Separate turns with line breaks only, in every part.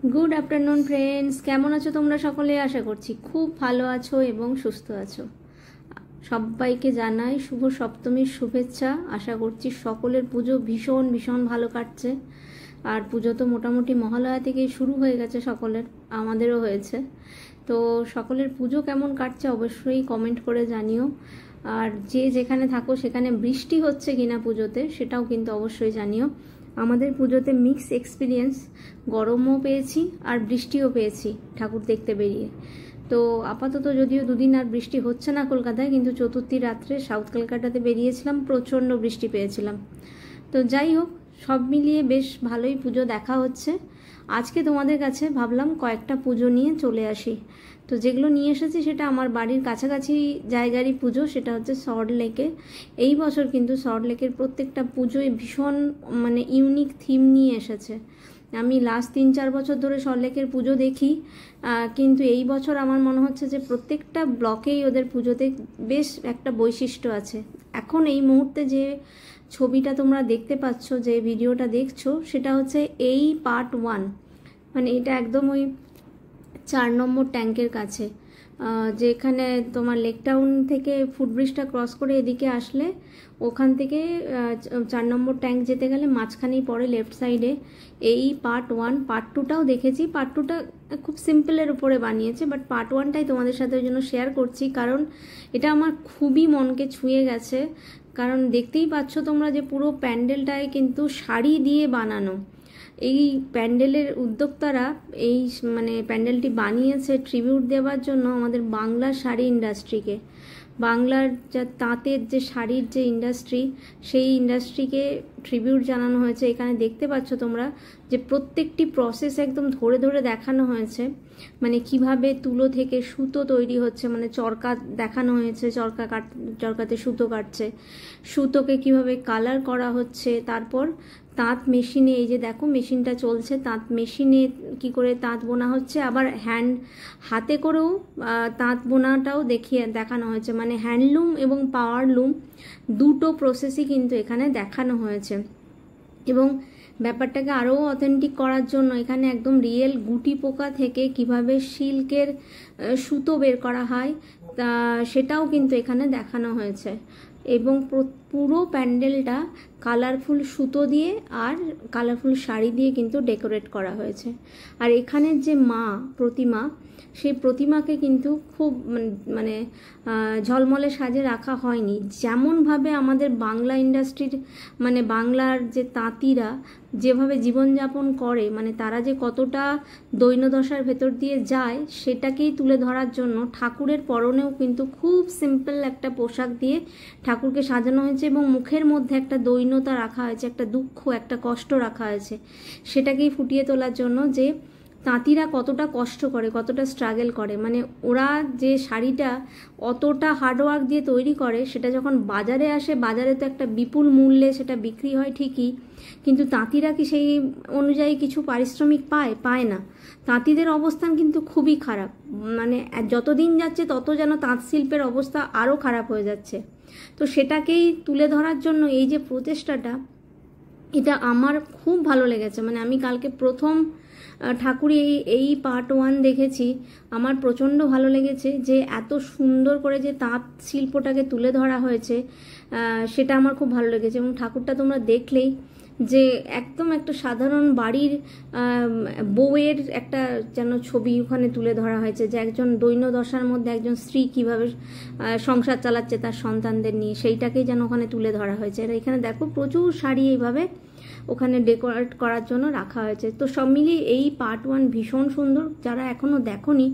Good afternoon friends, केमन आछो तोमरा सकले? आशा करछि खूब भालो आछो एबं सुस्थ आछो। सबाइके जानाई शुभ सप्तमीर शुभेच्छा। आशा करछि सकलेर पुजो भीषण भीषण भालो काटছে। আর পুজো তো মোটামুটি মহালয়া থেকেই শুরু হয়ে গেছে সকলের, আমাদেরও হয়েছে। তো সকলের পুজো কেমন কাটছে অবশ্যই কমেন্ট করে জানিও। আর যে যেখানে থাকো সেখানে বৃষ্টি হচ্ছে কিনা পুজোতে সেটাও কিন্তু অবশ্যই জানিও। আমাদের পুজোতে মিক্স এক্সপিরিয়েন্স, গরমও পেয়েছি আর বৃষ্টিও পেয়েছি ঠাকুর দেখতে বেরিয়ে। তো আপাতত যদিও দুদিন আর বৃষ্টি হচ্ছে না কলকাতায়, কিন্তু চতুর্থী রাত্রে সাউথ কলকাতাতে বেরিয়েছিলাম, প্রচণ্ড বৃষ্টি পেয়েছিলাম। তো যাই হোক, সব মিলিয়ে বেশ ভালোই পুজো দেখা হচ্ছে। আজকে তোমাদের কাছে ভাবলাম কয়েকটা পুজো নিয়ে চলে আসি। তো যেগুলো নিয়ে এসেছি সেটা আমার বাড়ির কাছাকাছি জায়গারই পুজো, সেটা হচ্ছে সল্ট লেকে। এই বছর কিন্তু সল্ট লেকের প্রত্যেকটা পুজোয় ভীষণ ইউনিক থিম নিয়ে এসেছে। আমি লাস্ট 3-4 বছর ধরে সল্ট লেকের পুজো দেখি, কিন্তু এই বছর আমার মনে হচ্ছে যে প্রত্যেকটা ব্লকেই ওদের পুজোতে বেশ একটা বৈশিষ্ট্য আছে। এখন এই মুহূর্তে যে ছবিটা তোমরা দেখতে পাচ্ছ, যে ভিডিওটা দেখছো, সেটা হচ্ছে এই পার্ট 1, এটা একদম ওই 4 নম্বর ট্যাঙ্কের কাছে, যেখানে তোমার লেক টাউন থেকে ফুটব্রিজটা ক্রস করে এদিকে আসলে ওখান থেকে 4 নম্বর ট্যাঙ্ক যেতে গেলে মাঝখানেই পড়ে লেফট সাইডে। এই পার্ট 1, পার্ট 2টাও দেখেছি। পার্ট 2টা খুব সিম্পলের উপরে বানিয়েছে, বাট পার্ট 1টাই তোমাদের সাথে ওই জন্য শেয়ার করছি, কারণ এটা আমার খুবই মনকে ছুঁয়ে গেছে। কারণ দেখতেই পাচ্ছ তোমরা যে পুরো প্যান্ডেলটায় কিন্তু শাড়ি দিয়ে বানানো। এই প্যান্ডেলের উদ্যোক্তারা এই প্যান্ডেলটি বানিয়েছে ট্রিবিউট দেওয়ার জন্য আমাদের বাংলার শাড়ি ইন্ডাস্ট্রিকে। বাংলার যা তাঁতের যে শাড়ির যে ইন্ডাস্ট্রি, সেই ইন্ডাস্ট্রিকে ট্রিবিউট জানানো হয়েছে। এখানে দেখতে পাচ্ছ তোমরা যে প্রত্যেকটি প্রসেস একদম ধরে ধরে দেখানো হয়েছে, কিভাবে তুলো থেকে সুতো তৈরি হচ্ছে, চরকা দেখানো হয়েছে, চরকাতে সুতো কাটছে, সুতোকে কিভাবে কালার করা হচ্ছে, তারপর তাঁত মেশিনে, এই যে দেখো মেশিনটা চলছে, তাঁত মেশিনে কি করে তাঁত বোনা হচ্ছে, আবার হাতে করেও তাঁত বোনাটাও দেখানো হয়েছে। হ্যান্ডলুম এবং পাওয়ার লুম দুটো প্রসেসই কিন্তু এখানে দেখানো হয়েছে। এবং ব্যাপারটাকে আরও অথেন্টিক করার জন্য এখানে একদম রিয়েল গুটি পোকা থেকে কিভাবে সিল্কের সুতো বের করা হয় তা সেটাও কিন্তু এখানে দেখানো হয়েছে। এবং পুরো প্যান্ডেলটা কালারফুল সুতো দিয়ে আর কালারফুল শাড়ি দিয়ে কিন্তু ডেকোরেট করা হয়েছে। আর এখানের যে মা প্রতিমা, সেই প্রতিমাকে কিন্তু খুব ঝলমলে সাজে রাখা হয়নি। যেমনভাবে আমাদের বাংলা ইন্ডাস্ট্রির বাংলার যে তাঁতিরা যেভাবে জীবনযাপন করে, তারা যে কতটা দৈন্যদশার ভেতর দিয়ে যায়, সেটাকেই তুলে ধরার জন্য ঠাকুরের পরনেও কিন্তু খুব সিম্পল একটা পোশাক দিয়ে ঠাকুরকে সাজানো হয়েছে এবং মুখের মধ্যে একটা দৈন্যতা রাখা হয়েছে, একটা দুঃখ, একটা কষ্ট রাখা হয়েছে। সেটাকেই ফুটিয়ে তোলার জন্য যে তাঁতিরা কতটা কষ্ট করে, কতটা স্ট্রাগল করে। ওরা যে শাড়িটা অতটা হার্ডওয়ার্ক দিয়ে তৈরি করে, সেটা যখন বাজারে আসে, বাজারে তো একটা বিপুল মূল্যে সেটা বিক্রি হয় ঠিকই, কিন্তু তাঁতিরা কি সেই অনুযায়ী কিছু পারিশ্রমিক পায় না। তাঁতিদের অবস্থান কিন্তু খুবই খারাপ। যতদিন যাচ্ছে তত যেন তাঁত শিল্পের অবস্থা আরও খারাপ হয়ে যাচ্ছে। তো সেটাকেই তুলে ধরার জন্য এই যে প্রচেষ্টাটা, এটা আমার খুব ভালো লেগেছে। আমি কালকে প্রথম ঠাকুর এই পার্ট 1 দেখেছি, আমার প্রচণ্ড ভালো লেগেছে যে এত সুন্দর করে যে তাঁত শিল্পটাকে তুলে ধরা হয়েছে, সেটা আমার খুব ভালো লেগেছে। এবং ঠাকুরটা তোমরা দেখলেই যে একদম একটা সাধারণ বাড়ির বউয়ের একটা যেন ছবি ওখানে তুলে ধরা হয়েছে, যে একজন দৈন্যদশার মধ্যে একজন স্ত্রী কিভাবে সংসার চালাচ্ছে তার সন্তানদের নিয়ে, সেইটাকেই যেন ওখানে তুলে ধরা হয়েছে। আর এখানে দেখো প্রচুর শাড়ি এইভাবে ওখানে ডেকোরেট করার জন্য রাখা হয়েছে। তো সব মিলিয়ে এই পার্ট 1 ভীষণ সুন্দর। যারা এখনও দেখোনি,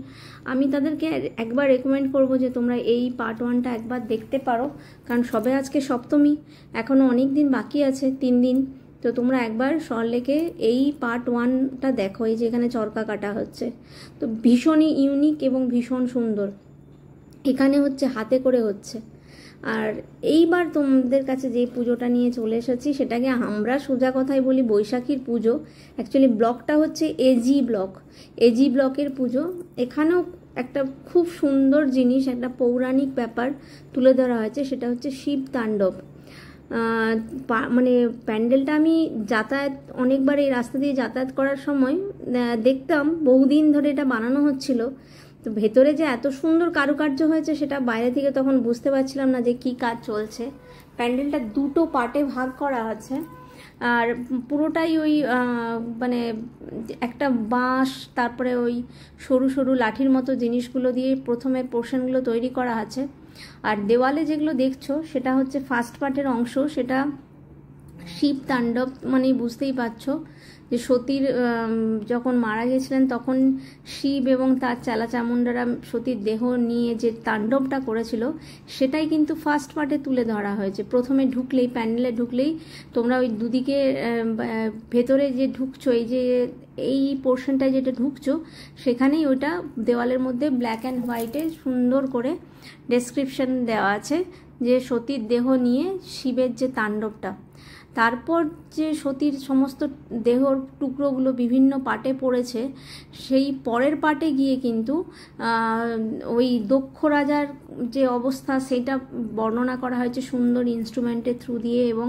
আমি তাদেরকে একবার রেকমেন্ড করব যে তোমরা এই পার্ট 1টা একবার দেখতে পারো, কারণ সবে আজকে সপ্তমী, এখনও অনেক দিন বাকি আছে, 3 দিন। তো তোমরা একবার সল্ট লেকে এই পার্ট 1টা দেখো, এই যেখানে চরকা কাটা হচ্ছে। তো ভীষণই ইউনিক এবং ভীষণ সুন্দর। এখানে হচ্ছে হাতে করে হচ্ছে। আর এইবার তোমাদের কাছে যে পুজোটা নিয়ে চলে এসেছি, সেটাকে আমরা সোজা কথায় বলি বৈশাখীর পুজো। অ্যাকচুয়ালি ব্লকটা হচ্ছে এজি ব্লকের পুজো। এখানেও একটা খুব সুন্দর জিনিস, একটা পৌরাণিক ব্যাপার তুলে ধরা হয়েছে, সেটা হচ্ছে শিব তাণ্ডব। মানে প্যান্ডেলটা আমি যাতায়াত অনেকবার এই রাস্তা দিয়ে যাতায়াত করার সময় দেখতাম, বহুদিন ধরে এটা বানানো হচ্ছিল। তো ভেতরে যে এত সুন্দর কারুকার্য হয়েছে সেটা বাইরে থেকে তখন বুঝতে পারছিলাম না যে কি কাজ চলছে। প্যান্ডেলটা দুটো পার্টে ভাগ করা আছে, আর পুরোটাই ওই মানে একটা বাঁশ, তারপরে ওই সরু সরু লাঠির মতো জিনিসগুলো দিয়ে প্রথমে পোর্শনগুলো তৈরি করা আছে। আর দেওয়ালে যেগুলো দেখছো সেটা হচ্ছে ফার্স্ট পার্টের অংশ, সেটা শিব তাণ্ডব, মানে বুঝতেই পারছো যে সতীর যখন মারা গেছিলেন তখন শিব এবং তার চেলা চামুন্ডারা সতীর দেহ নিয়ে যে তাণ্ডবটা করেছিল সেটাই কিন্তু ফার্স্ট পার্টে তুলে ধরা হয়েছে। প্রথমে ঢুকলেই, প্যান্ডেলে ঢুকলেই তোমরা ওই দুদিকে ভেতরে যে ঢুকছো, এই পোর্শনটায় যেটা ঢুকছো সেখানেই ওইটা দেওয়ালের মধ্যে ব্ল্যাক অ্যান্ড হোয়াইটে সুন্দর করে ডেসক্রিপশন দেওয়া আছে যে সতীর দেহ নিয়ে শিবের যে তাণ্ডবটা। তারপর যে সতীর সমস্ত দেহর টুকরোগুলো বিভিন্ন পার্টে পড়েছে, সেই পরের পার্টে গিয়ে কিন্তু ওই দক্ষ রাজার যে অবস্থা সেটা বর্ণনা করা হয়েছে সুন্দর ইনস্ট্রুমেন্টের থ্রু দিয়ে এবং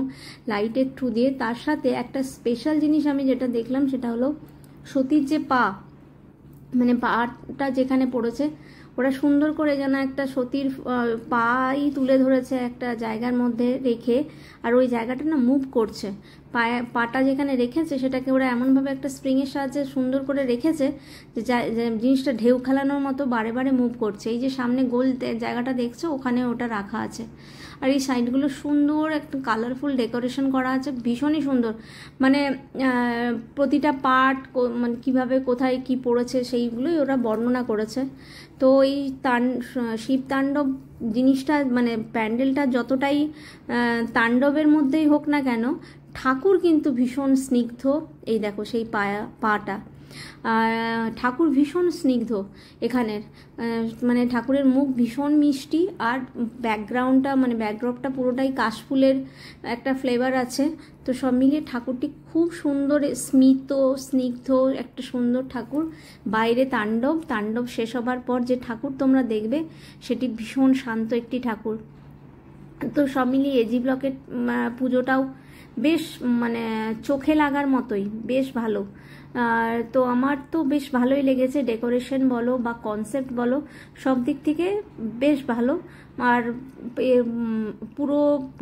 লাইটের থ্রু দিয়ে। তার সাথে একটা স্পেশাল জিনিস আমি যেটা দেখলাম সেটা হলো সতীর যে পা, মানে পাটা যেখানে পড়েছে ওরা সুন্দর করে যেন একটা সতীর পাই তুলে ধরেছে একটা জায়গার মধ্যে রেখে, আর ওই জায়গাটা না মুভ করছে। পাটা যেখানে রেখেছে সেটাকে ওরা এমনভাবে একটা স্প্রিংয়ের সাহায্যে সুন্দর করে রেখেছে যে জিনিসটা ঢেউ খেলানোর মতো বারে বারে মুভ করছে। এই যে সামনে গোল জায়গাটা দেখছো ওখানে ওটা রাখা আছে, আর এই সাইডগুলো সুন্দর একটা কালারফুল ডেকোরেশন করা আছে, ভীষণই সুন্দর। মানে প্রতিটা পার্ট মানে কীভাবে কোথায় কি পড়েছে সেইগুলোই ওরা বর্ণনা করেছে। তো এই শিব তাণ্ডব জিনিসটা, মানে প্যান্ডেলটা যতটাই তাণ্ডবের মধ্যেই হোক না কেন, ঠাকুর কিন্তু ভীষণ স্নিগ্ধ। এই দেখো সেই পাটা, ঠাকুর ভীষণ স্নিগ্ধ এখানের, মানে ঠাকুরের মুখ ভীষণ মিষ্টি, আর ব্যাকগ্রাউন্ডটা মানে ব্যাকড্রপটা পুরোটাই কাশফুলের একটা ফ্লেভার আছে। তো সব মিলিয়ে ঠাকুরটি খুব সুন্দর স্নিগ্ধ একটা সুন্দর ঠাকুর। বাইরে তাণ্ডব শেষ হবার পর যে ঠাকুর তোমরা দেখবে সেটি ভীষণ শান্ত একটি ঠাকুর। তো সব মিলিয়ে এজি ব্লকের পুজোটাও বেশ মানে চোখে লাগার মতোই, বেশ ভালো। তো আমার তো বেশ ভালোই লেগেছে, ডেকোরেশন বলো বা কনসেপ্ট বলো সব দিক থেকে বেশ ভালো। আর পুরো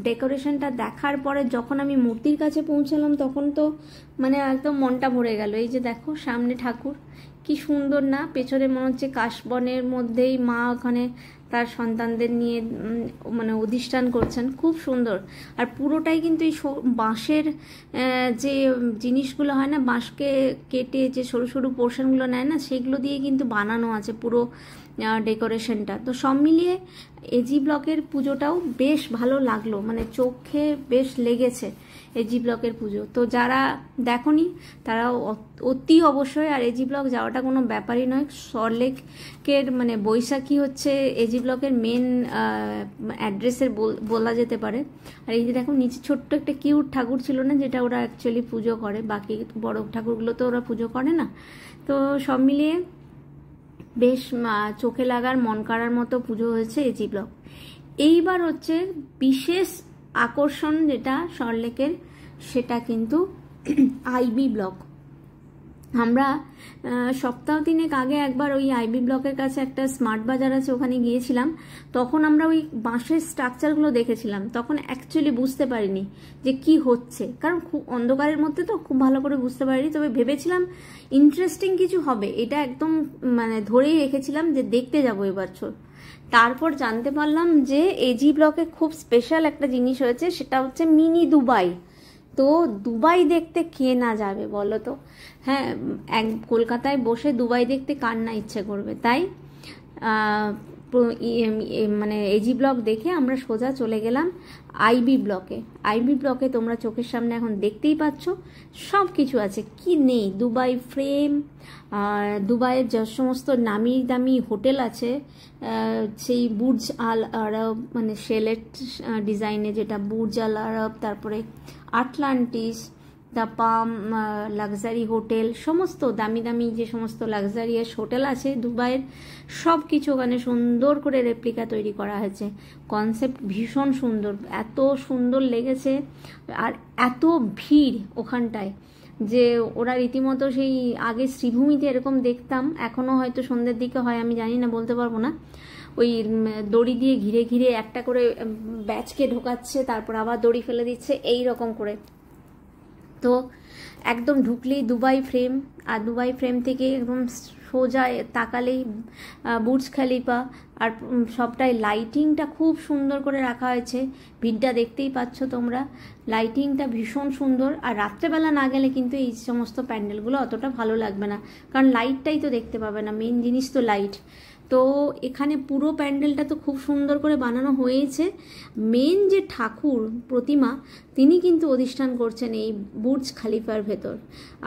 ডেকোরেশনটা দেখার পরে যখন আমি মূর্তির কাছে পৌঁছালাম তখন তো মানে একদম মনটা ভরে গেল। এই যে দেখো সামনে ঠাকুর, কি সুন্দর না, পেছনে মনে হচ্ছে কাশবনের মধ্যেই মা ওখানে তার সন্তানদের নিয়ে মানে অধিষ্ঠান করছেন, খুব সুন্দর। আর পুরোটাই কিন্তু এই বাঁশের যে জিনিসগুলো হয় না, বাঁশকে কেটে যে সরু সরু পোর্শনগুলো নেয় না, সেগুলো দিয়ে কিন্তু বানানো আছে পুরো ডেকোরেশনটা। তো সব মিলিয়ে এজি ব্লকের পুজোটাও বেশ ভালো লাগলো, মানে চোখে বেশ লেগেছে এজি ব্লকের পুজো। তো যারা দেখোনি তারাও অতি অবশ্যই, আর এজি ব্লক যাওয়াটা কোনো ব্যাপারই নয়। সল্টলেকের মানে বৈশাখী হচ্ছে এজি ব্লকের মেন অ্যাড্রেসের বলা যেতে পারে। আর এই যে দেখো নিচে ছোট্ট একটা কিউট ঠাকুর ছিল না, যেটা ওরা অ্যাকচুয়ালি পুজো করে, বাকি বড় ঠাকুরগুলো তো ওরা পুজো করে না। তো সব মিলিয়ে বেশ চোখে লাগার মন কাড়ার মতো পুজো হয়েছে এজি ব্লক। এইবার হচ্ছে বিশেষ আকর্ষণ যেটা সল্টলেকের, সেটা কিন্তু আইবি ব্লক। আমরা সপ্তাহ তিনেক আগে একবার ওই আইবি ব্লকের কাছে একটা স্মার্ট বাজার আছে, ওখানে গিয়েছিলাম। তখন আমরা ওই বাঁশের স্ট্রাকচারগুলো দেখেছিলাম, তখন অ্যাকচুয়ালি বুঝতে পারিনি যে কি হচ্ছে, কারণ খুব অন্ধকারের মধ্যে তো খুব ভালো করে বুঝতে পারিনি। তবে ভেবেছিলাম ইন্টারেস্টিং কিছু হবে, এটা একদম মানে ধরেই রেখেছিলাম যে দেখতে যাবো এবছর। তারপর জানতে পারলাম যে এজি ব্লকে খুব স্পেশাল একটা জিনিস হয়েছে, সেটা হচ্ছে মিনি দুবাই। তো দুবাই দেখতে কে না যাবে বলো তো? হ্যাঁ, কলকাতায় বসে দুবাই দেখতে কার না ইচ্ছে করবে। তাই মানে এজি ব্লক দেখে আমরা সোজা চলে গেলাম আইবি ব্লকে। আইবি ব্লকে তোমরা চোখের সামনে এখন দেখতেই পাচ্ছ সব কিছু আছে, কি নেই, দুবাই ফ্রেম, আর দুবাইয়ের যে সমস্ত নামি দামি হোটেল আছে, সেই বুর্জ আল আরব মানে শেলের ডিজাইনে যেটা বুর্জ আল আরব, তারপরে Atlantis, the palm luxury hotel, সমস্ত দামি দামি যে সমস্ত লাক্সারিয়াস হোটেল আছে দুবাইয়ের, সব কিছু ওখানে সুন্দর করে রেপ্লিকা তৈরি করা হয়েছে। কনসেপ্ট ভীষণ সুন্দর, এত সুন্দর লেগেছে। আর এত ভিড় ওখানটায় যে ওরা রীতিমতো সেই আগে শ্রীভূমিতে এরকম দেখতাম, এখনও হয়তো সন্ধ্যের দিকে হয়, আমি জানি না, বলতে পারবো না, ওই দড়ি দিয়ে ঘিরে ঘিরে একটা করে ব্যাচকে ঢোকাচ্ছে, তারপর আবার দড়ি ফেলে দিচ্ছে, এই রকম করে। তো একদম ঢুকলেই দুবাই ফ্রেম, আর দুবাই ফ্রেম থেকে একদম সোজা তাকালেই বুর্জ খলিফা, আর সবটাই লাইটিংটা খুব সুন্দর করে রাখা হয়েছে। ভিড়টা দেখতেই পাচ্ছ তোমরা, লাইটিংটা ভীষণ সুন্দর। আর রাত্রেবেলা না গেলে কিন্তু এই সমস্ত প্যান্ডেলগুলো অতটা ভালো লাগবে না, কারণ লাইটটাই তো দেখতে পাবে না, মেন জিনিস তো লাইট। তো এখানে পুরো প্যান্ডেলটা তো খুব সুন্দর করে বানানো হয়েছে। মেন যে ঠাকুর প্রতিমা, তিনি কিন্তু অধিষ্ঠান করছেন এই বুর্জ খলিফার ভেতর।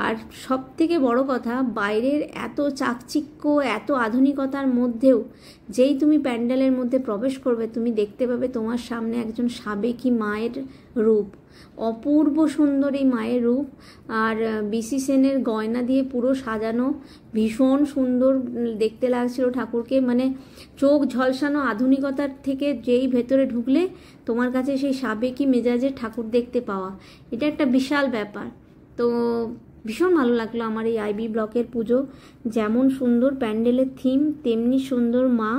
আর সব থেকে বড় কথা, বাইরের এত চাকচিক্য, এত আধুনিকতার মধ্যেও যেই তুমি প্যান্ডেলের মধ্যে প্রবেশ করবে, তুমি দেখতে পাবে তোমার সামনে একজন সাবেকি মায়ের রূপ, অপূর্ব সুন্দর এই মায়ের রূপ। আর বিসি সেনের গয়না দিয়ে পুরো সাজানো, ভীষণ সুন্দর দেখতে লাগছিল ঠাকুরকে, মানে চোখ ঝলসানো আধুনিকতার থেকে যেই ভেতরে ঢুকলে তোমার কাছে সেই সাবেকি মেজাজের ঠাকুর দেখতে পাওয়া, এটা একটা বিশাল ব্যাপার। তো ভীষণ ভালো লাগলো আমার এই আইবি ব্লকের পুজো। যেমন সুন্দর প্যান্ডেলের থিম, তেমনি সুন্দর মা,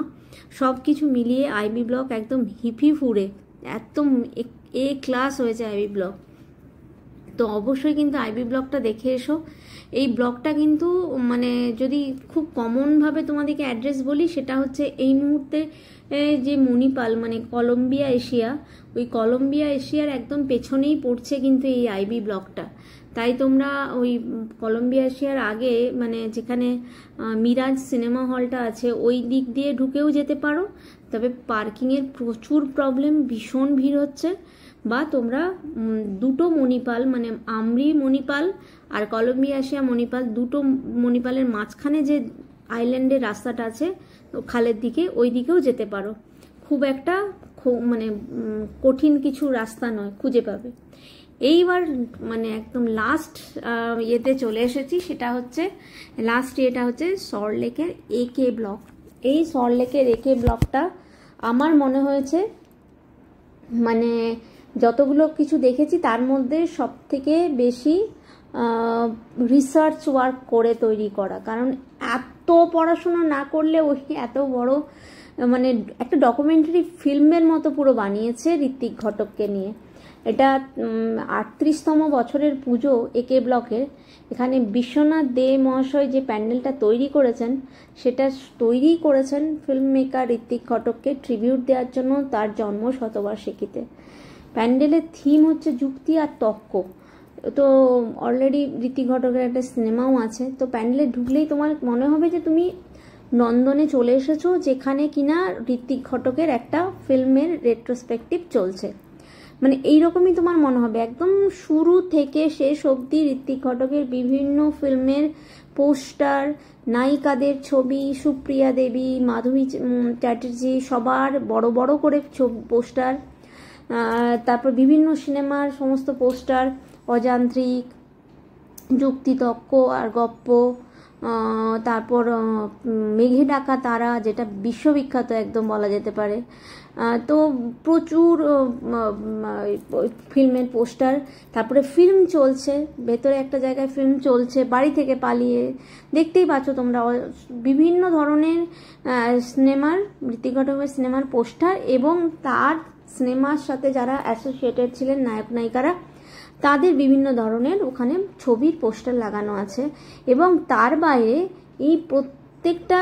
সব কিছু মিলিয়ে আইবি ব্লক একদম হিপি ফুরে, একদম এ ক্লাস হয়েছে আইবি ব্লক। তো অবশ্যই কিন্তু আইবি ব্লকটা দেখে এসো। এই ব্লকটা কিন্তু মানে যদি খুব কমনভাবে তোমাদেরকে অ্যাড্রেস বলি, সেটা হচ্ছে এই মুহূর্তে যে মণিপাল মানে কলম্বিয়া এশিয়া, ওই কলম্বিয়া এশিয়ার একদম পেছনেই পড়ছে কিন্তু এই আইবি ব্লকটা। তাই তোমরা ওই কলম্বিয়া এশিয়ার আগে মানে যেখানে মিরাজ সিনেমা হলটা আছে, ওই দিক দিয়ে ঢুকেও যেতে পারো, তবে পার্কিংয়ের প্রচুর প্রবলেম, ভীষণ ভিড় হচ্ছে। বা তোমরা দুটো মণিপাল মানে আমরি মণিপাল আর কলম্বিয়া এশিয়া মণিপাল, দুটো মণিপালের মাঝখানে যে আইল্যান্ডের রাস্তাটা আছে খালের দিকে, ওই দিকেও যেতে পারো। খুব একটা মানে কঠিন কিছু রাস্তা নয়, খুঁজে পাবে। এইবার মানে একদম লাস্ট ইয়েতে চলে এসেছি, সেটা হচ্ছে লাস্ট ইয়েটা হচ্ছে সল্টলেকের একে ব্লক। এই সল্টলেকের একে ব্লকটা আমার মনে হয়েছে মানে যতগুলো কিছু দেখেছি তার মধ্যে সব থেকে বেশি রিসার্চ ওয়ার্ক করে তৈরি করা, কারণ এত পড়াশোনা না করলে ওই এত বড় মানে একটা ডকুমেন্টারি ফিল্মের মতো পুরো বানিয়েছে ঋত্বিক ঘটককে নিয়ে। এটা 38তম বছরের পুজো একে ব্লকের। এখানে বিশ্বনাথ দে মহাশয় যে প্যান্ডেলটা তৈরি করেছেন, সেটা তৈরি করেছেন ফিল্ম মেকার ঋত্বিক ঘটককে ট্রিবিউট দেওয়ার জন্য তার জন্ম শতবার্ষিকীতে। প্যান্ডেলের থিম হচ্ছে যুক্তি আর তর্ক। তো অলরেডি ঋত্বিক ঘটকের একটা সিনেমাও আছে। তো প্যান্ডেলে ঢুকলেই তোমার মনে হবে যে তুমি নন্দনে চলে এসেছো, যেখানে কিনা ঋত্বিক ঘটকের একটা ফিল্মের রেট্রোস্পেক্টিভ চলছে, মানে এইরকমই তোমার মনে হবে। একদম শুরু থেকে শেষ অবধি ঋত্বিক ঘটকের বিভিন্ন ফিল্মের পোস্টার, নায়িকাদের ছবি, সুপ্রিয়া দেবী, মাধবী চ্যাটার্জি, সবার বড় বড় করে পোস্টার, তারপর বিভিন্ন সিনেমার সমস্ত পোস্টার, অযান্ত্রিক, যুক্তিতক্ক আর গপ্প, তারপর মেঘে ডাকা তারা, যেটা বিশ্ববিখ্যাত একদম বলা যেতে পারে। তো প্রচুর ফিল্মের পোস্টার, তারপরে ফিল্ম চলছে, ভেতরে একটা জায়গায় ফিল্ম চলছে, বাড়ি থেকে পালিয়ে, দেখতেই পাচ্ছ তোমরা বিভিন্ন ধরনের সিনেমার, ঋত্বিক ঘটকের সিনেমার পোস্টার, এবং তার সিনেমার সাথে যারা অ্যাসোসিয়েটেড ছিলেন নায়ক নায়িকারা, তাদের বিভিন্ন ধরনের ওখানে ছবির পোস্টার লাগানো আছে। এবং তার বাইরে এই প্রত্যেকটা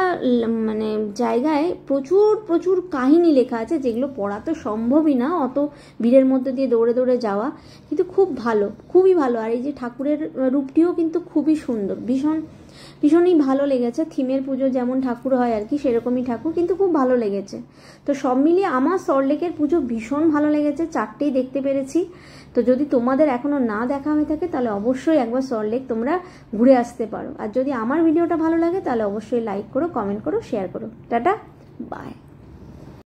মানে জায়গায় প্রচুর প্রচুর কাহিনী লেখা আছে, যেগুলো পড়া তো সম্ভবই না অত ভিড়ের মধ্যে দিয়ে দৌড়ে দৌড়ে যাওয়া, কিন্তু খুব ভালো, খুবই ভালো। আর এই যে ঠাকুরের রূপটিও কিন্তু খুবই সুন্দর, ভীষণই ভালো লেগেছে। থিমের পুজো যেমন ঠাকুর হয় আর কি, সেরকমই ঠাকুর, কিন্তু খুব ভালো লেগেছে। তো সব মিলিয়ে আমার সল্টলেকের পুজো ভীষণ ভালো লেগেছে, চারটেই দেখতে পেরেছি। তো যদি তোমাদের এখনো না দেখা হয়ে থাকে, তাহলে অবশ্যই একবার সল্টলেক তোমরা ঘুরে আসতে পারো। আর যদি আমার ভিডিওটা ভালো লাগে, তাহলে অবশ্যই লাইক করো, কমেন্ট করো, শেয়ার করো। Tata, by.